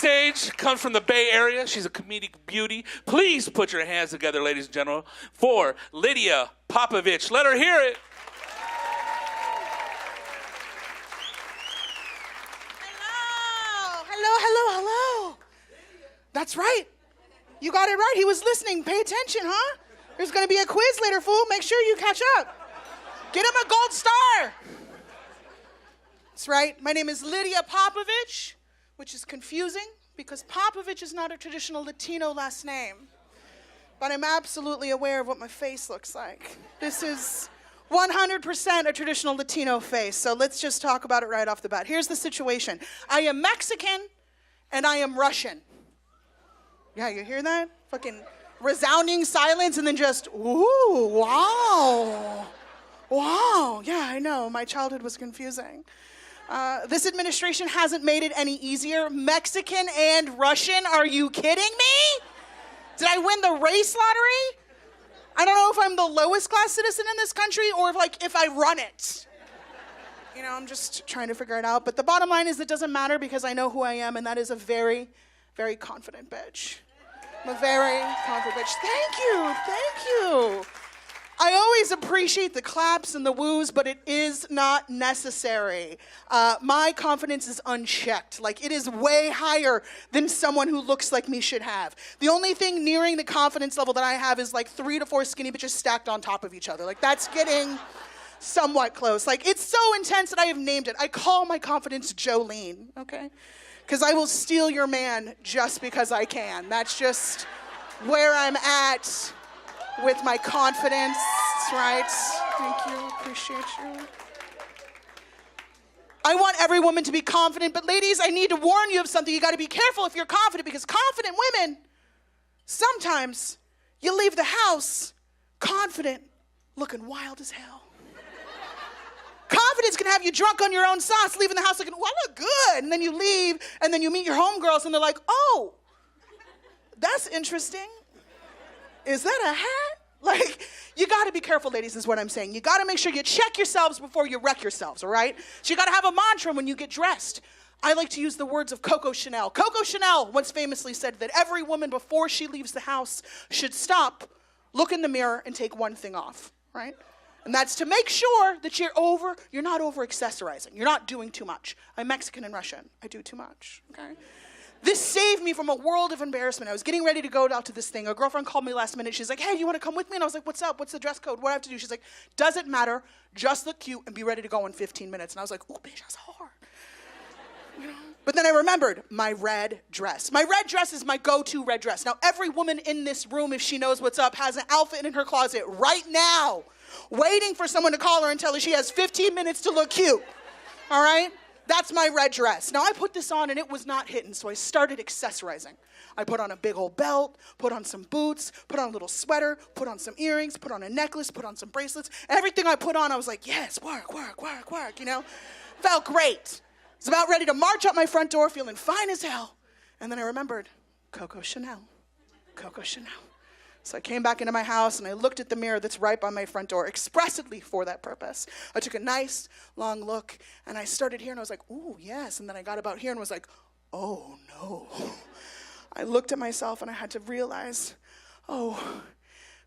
stage comes from the Bay Area. She's a comedic beauty. Please put your hands together, ladies and gentlemen, for Lydia Popovich. Let her hear it. Hello. That's right. You got it right. He was listening. Pay attention, huh? There's going to be a quiz later, fool. Make sure you catch up. Get him a gold star. That's right. My name is Lydia Popovich, which is confusing because Popovich is not a traditional Latino last name. But I'm absolutely aware of what my face looks like. This is 100% a traditional Latino face, so let's just talk about it right off the bat. Here's the situation. I am Mexican and I am Russian. Yeah, you hear that? Fucking resounding silence and then just, ooh, wow. Wow, yeah, I know. My childhood was confusing. This administration hasn't made it any easier. Mexican and Russian, are you kidding me? Did I win the race lottery? I don't know if I'm the lowest class citizen in this country or if I run it. You know, I'm just trying to figure it out. But the bottom line is it doesn't matter because I know who I am, and that is a very, very confident bitch. I'm a very confident bitch. Thank you. I always appreciate the claps and the woos, but it is not necessary. My confidence is unchecked. Like, it is way higher than someone who looks like me should have. The only thing nearing the confidence level that I have is like 3 to 4 skinny bitches stacked on top of each other. Like, that's getting somewhat close. Like, it's so intense that I have named it. I call my confidence Jolene, okay? Because I will steal your man just because I can. That's just where I'm at with my confidence, right? Thank you, appreciate you. I want every woman to be confident, but ladies, I need to warn you of something. You gotta be careful if you're confident, because confident women, sometimes you leave the house confident, looking wild as hell. Confidence can have you drunk on your own sauce, leaving the house looking, well, I look good. And then you leave, and then you meet your homegirls, and they're like, oh, that's interesting. Is that a hat? Like, you gotta be careful, ladies, is what I'm saying. You gotta make sure you check yourselves before you wreck yourselves, all right? So you gotta have a mantra when you get dressed. I like to use the words of Coco Chanel. Coco Chanel once famously said that every woman before she leaves the house should stop, look in the mirror, and take one thing off, right? And that's to make sure that you're not over-accessorizing. You're not doing too much. I'm Mexican and Russian. I do too much, okay? This saved me from a world of embarrassment. I was getting ready to go out to this thing. A girlfriend called me last minute. She's like, hey, you want to come with me? And I was like, what's up? What's the dress code? What do I have to do? She's like, doesn't matter. Just look cute and be ready to go in 15 minutes. And I was like, oh, bitch, that's hard. You know? But then I remembered my red dress. My red dress is my go-to red dress. Now, every woman in this room, if she knows what's up, has an outfit in her closet right now, waiting for someone to call her and tell her she has 15 minutes to look cute. All right? That's my red dress. Now, I put this on, and it was not hitting, so I started accessorizing. I put on a big old belt, put on some boots, put on a little sweater, put on some earrings, put on a necklace, put on some bracelets. Everything I put on, I was like, yes, work, you know? Felt great. I was about ready to march out my front door feeling fine as hell. And then I remembered Coco Chanel. So I came back into my house and I looked at the mirror that's right by my front door expressly for that purpose. I took a nice long look and I started here and I was like, ooh, yes. And then I got about here and was like, oh no. I looked at myself and I had to realize, oh,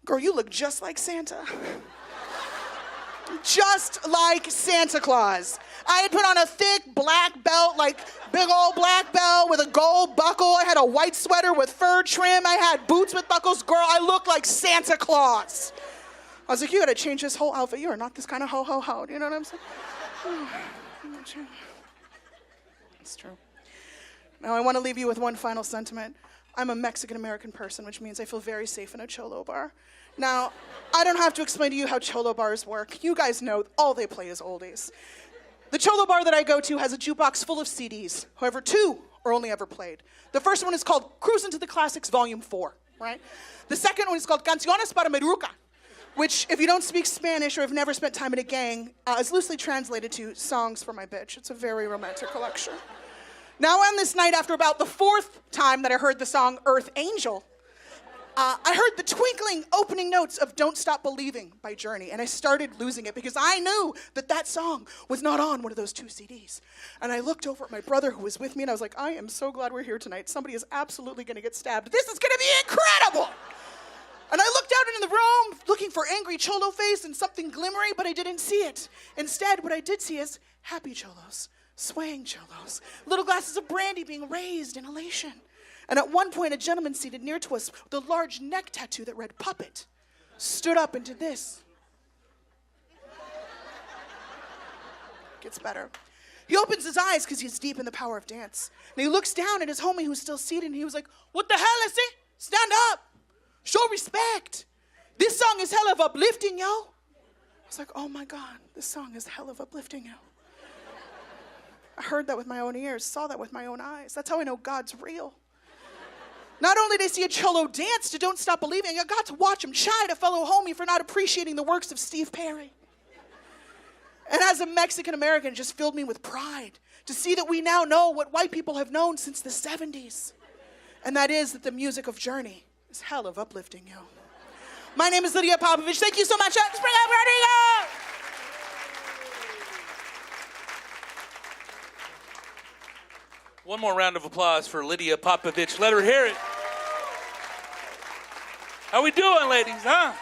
girl, you look just like Santa. Just like Santa Claus. I had put on a thick black belt, like big old black belt with a gold buckle. I had a white sweater with fur trim. I had boots with buckles. Girl, I looked like Santa Claus. I was like, you gotta change this whole outfit. You are not this kind of ho-ho-ho. Do you know what I'm saying? It's true. Now I want to leave you with one final sentiment. I'm a Mexican-American person, which means I feel very safe in a cholo bar. Now, I don't have to explain to you how cholo bars work. You guys know all they play is oldies. The cholo bar that I go to has a jukebox full of CDs. However, 2 are only ever played. The first one is called Cruisin' to the Classics Volume 4, right? The second one is called Canciones para Meruca, which, if you don't speak Spanish or have never spent time in a gang, is loosely translated to Songs for My Bitch. It's a very romantic collection. Now on this night, after about the 4th time that I heard the song Earth Angel, I heard the twinkling opening notes of Don't Stop Believing by Journey, and I started losing it because I knew that song was not on one of those 2 CDs. And I looked over at my brother who was with me, and I was like, I am so glad we're here tonight. Somebody is absolutely going to get stabbed. This is going to be incredible! And I looked out into the room looking for angry cholo face and something glimmery, but I didn't see it. Instead, what I did see is happy cholos, swaying cholos, little glasses of brandy being raised in elation. And at one point, a gentleman seated near to us with a large neck tattoo that read puppet stood up and did this. Gets better. He opens his eyes because he's deep in the power of dance. And he looks down at his homie who's still seated, and he was like, what the hell is it? Stand up. Show respect. This song is hell of uplifting, yo. I was like, oh my God, this song is hell of uplifting, yo. I heard that with my own ears, saw that with my own eyes. That's how I know God's real. Not only did I see a cholo dance to Don't Stop Believing, I got to watch him chide a fellow homie for not appreciating the works of Steve Perry. And as a Mexican American, it just filled me with pride to see that we now know what white people have known since the 70s. And that is that the music of Journey is hell of uplifting, yo. My name is Lydia Popovich. Thank you so much. Let's bring up Rodrigo! One more round of applause for Lydia Popovich. Let her hear it. How we doing, ladies, huh?